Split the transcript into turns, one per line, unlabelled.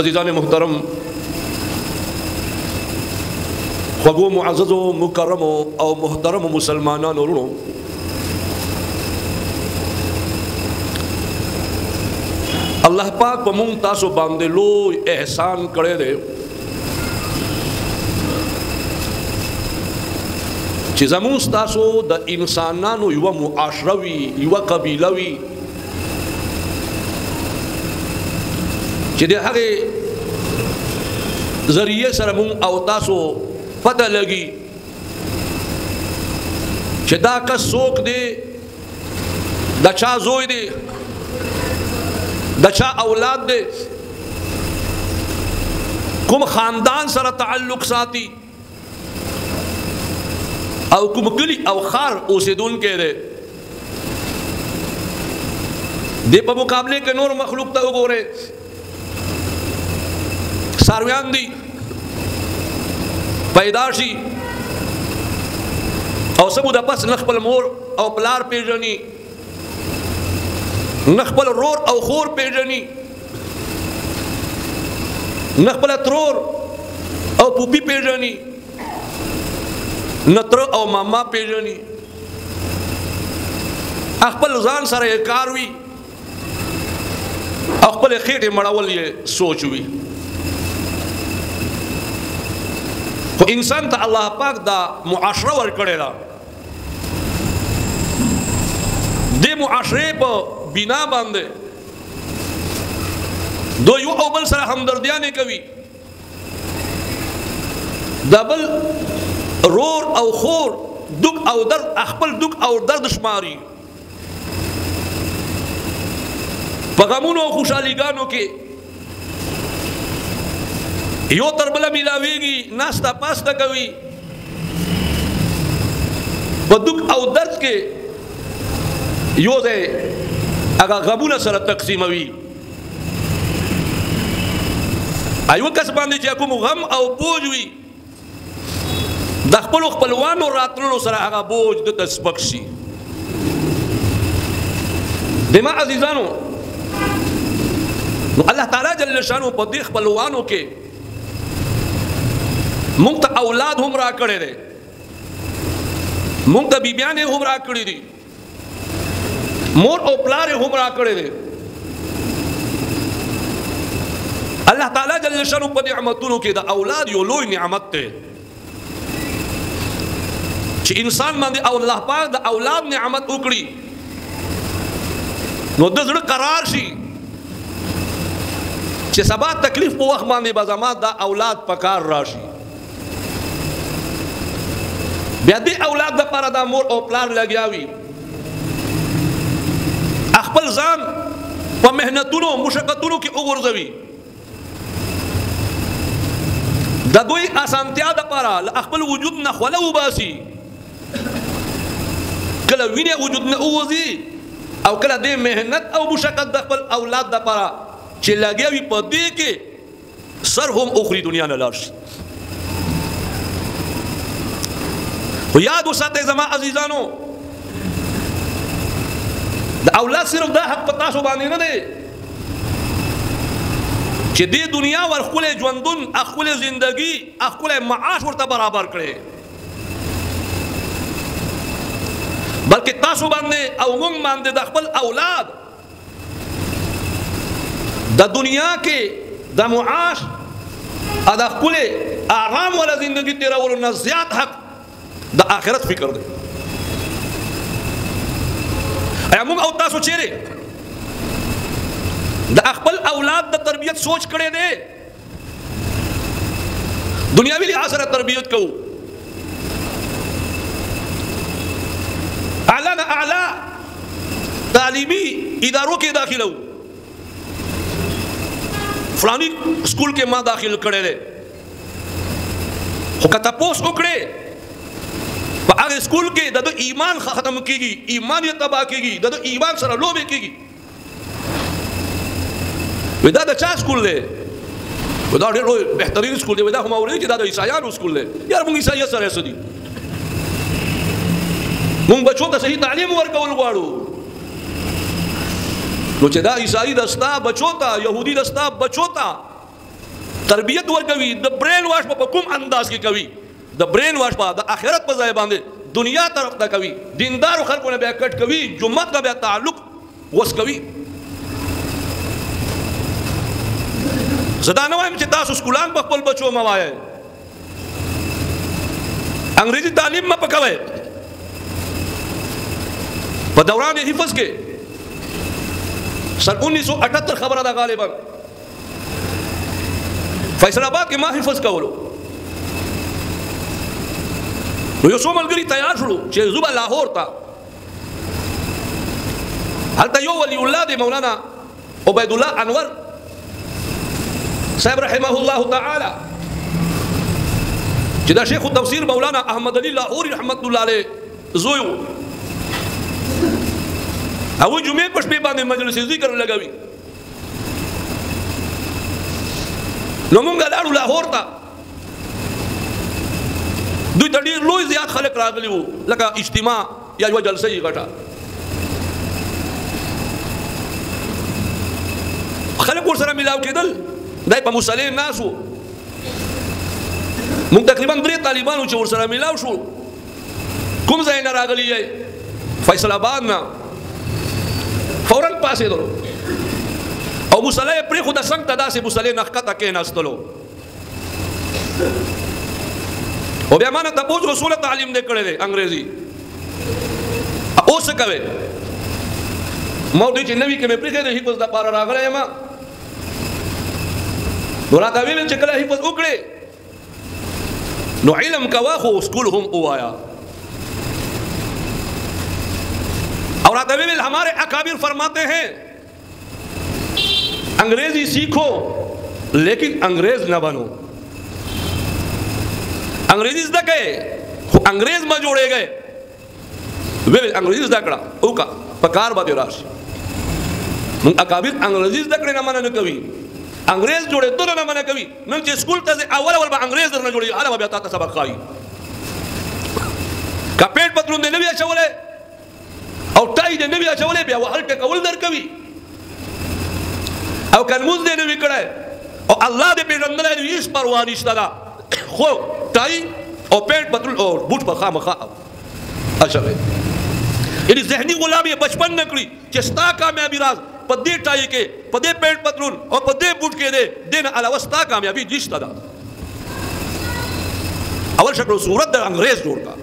عزیزان محترم، خوږو معززو مکرمو او محترمو مسلمانانو ورونو، الله پاک په مونږ تاسو باندې لوی احسان کړی دی چې زموږ تاسو د انسانانو یوه معاشره وي، یوه قبیله وي چې د هغې ذریعې سره مونږ او تاسو پته لګي چې دا کس څوک دی، د چا زوی دی، د چا اولاد دی، کوم خاندان سره تعلق ساتي او کوم کلی او خار اوسیدونکی دی. دې په مقابله کې نور مخلوق ته وګورئ، څارویان دي، پیدا شي او څه موده پس نه خپل مور او پلار پیژني، نه خپل رور او خور پیژني، نه خپل ترور او پوپی پیژني، نه تر او ماما پیژني، خپل ځان سره یې کار وي او خپل خېټې مړول یې سوچ وي. خو انسان ته الله پاک دا معاشره ورکړې ده، دې معاشرې په بنا باندې دو یو او بل سره همدردیانې کوي، د بل رور او خور دک او درد خپل دک او درد شماري، په غمونو او خوشحالیګانو کې یو تر بله میلاویږي، ناسته پاسته کوي، په دک او درد کې یو ځای هغه غمونه سره تقسیموي. ایوه کس باندې چې کوم غم او بوج وي، د خپلو خپلوانو راتللو سره هغه بوج دته سپک شي. دما عزیزانو، نو الله تعالی جل شانو په دې خپلوانو کې مونږ ته اولاد هم را کړی دی، مونږ ته بیبیانې هم را کړي دي، مور او پلار هم را کړی دی. الله تعالی جل شانو په نعمتونو کې د اولاد یو لوی نعمت دی چې انسان باندې او الله پاک د اولاد نعمت وکړي نو د زړه قرار شي چې سبا تکلیف په وخت باندې به زما دا اولاد پکار راشي. بیا دې اولاد دپاره دا مور او پلار لګیا وي، خپل ځان په محنتونو مشقتونو کې وغورځوي، د دوی اسانتیا دپاره له خپل وجود نه خوله وباسي، کله وینې وجود نه ووځي او کله دې محنت او مشقت د خپل اولاد دپاره چې لګیا وي په دې کې سر هم اخري دنیا نه لاړ شي. خو یاد وساتئ زما عزیزانو، د اولاد صرف دا حق په تاسو باندې نه دی چې دې دنیا ور ښکلی ژوندون، ښکلی زندګي، ښکلی معاش ورته برابر کړی، بلکې تاسو باندې او موږ باندې د خپل اولاد د دنیا کې د معاش او د ښکلی آرام والا زندګي تېرولو نه زیات حق د آخرت فکر دی. ایا موږ او تاسو چیرې د خپل اولاد د تربیت سوچ کړی دی؟ دنیاوي لحاظ سره تربیت کوو، اعلی نه اعلی تعلیمي ادارو کې داخلو، فلانی سکول کې ما داخل کړی دی، خو که تپوس وکړې په هغه سکول کې د ایمان ختم کېږي، ایمان یې تباه کېږي، د ایمان سره لوبې کېږي. دا د چا سکول دی؟ دا ډېر لوی بهترین سکول دی. دا خو ما اورېدي چې دا د عیسایانو سکول دی. یار موږ عیسایت سره څه دي؟ موږ بچو ته صحیح تعلیم ورکول غواړو، نو چې دا عیسائی د ستا بچو ته، یهودي د ستا بچو ته तरबियत वर्कवी the brain wash पे कुम अंदाज की कवि द ब्रेन वाश पा द आखिरत पर जाए बांधे दुनिया तरफ द कवि दीनदार खल्क ने बैकट कवि जुम्मत का बे ताल्लुक वस कवि ज़दानवा में चितास स्कूलान बखपल बच्चों मवाए अंग्रेजी तालीम में पकवे बदौरान हिफ्ज़ के सन 1978 खबर अदा गालिबन फैसलाबाद के माँ हिफ्ज़ का बोलो तो यो सो मलगरी तैयार शुरू चे जुबा लाहौर था हल तयो वलीउल्लाह दे मौलाना उबैदुल्लाह अनवर साहब रहमहुल्लाह ताला जिदा शेख तफसीर मौलाना अहमद अली लाहौरी रहमतुल्लाह अलैह जोयो अवु जुमे पश पे बांधे मजलिस जिक्र लगावी नमुंगा लाडू लाहौर था दुई तडीर लोई ज़्यादा खलक रागली वो लगा इज्तिमा या जो जलसे ही गटा खलक और सरा मिलाव के दल दाई पर मुसले नास हो मुंग तकरीबन 3 तालिबान उच्च और सरा मिलाव शो कुम जाइना रागली है फैसलाबाद ना फौरन पासे दो और मुसले प्री खुदा संग तदा से मुसले नखता के नास्तलो और बेमाना तबूज रसूल तालीम दे करे अंग्रेजी ओ से कवे मौदी चिन्नवी के में प्री के हिफ्ज़ दा पारा रागले है मां दोला तवे में चकला हिफ्ज़ उकड़े नो इल्म का वाखो स्कूल हम उवाया और तवे में हमारे अकाबिर फरमाते हैं अंग्रेजी सीखो लेकिन अंग्रेज न बनो अंग्रेजी दके अंग्रेज में जोड़े गए वे अंग्रेजी दकड़ा ओका पकार बात राश अकाबिर अंग्रेजी दकड़े न माने कवि अंग्रेज जोड़े तो न माने कवि न जे स्कूल तसे अवल अवल अंग्रेज न जोड़े आला बाबा ता सबक खाई का पेट पतलून दे नबी अच्छा बोले और टाई दे नबी अच्छा बोले बे वो हल्टे कवल दर कवि और कनमुज दे नबी कड़े और अल्लाह दे पैगंबर ने इस परवान इश्तदा खो टाई और पेट पतलून और बूट पर खा मखा अच्छा है ये ज़हनी गुलामी बचपन नकली चस्ता कामयाबी राज पदे टाई के पदे पेट पतलून और पदे बूट के दे देना अलावस्ता कामयाबी जिस तरह अवल शक्ल सूरत अंग्रेज जोड़ का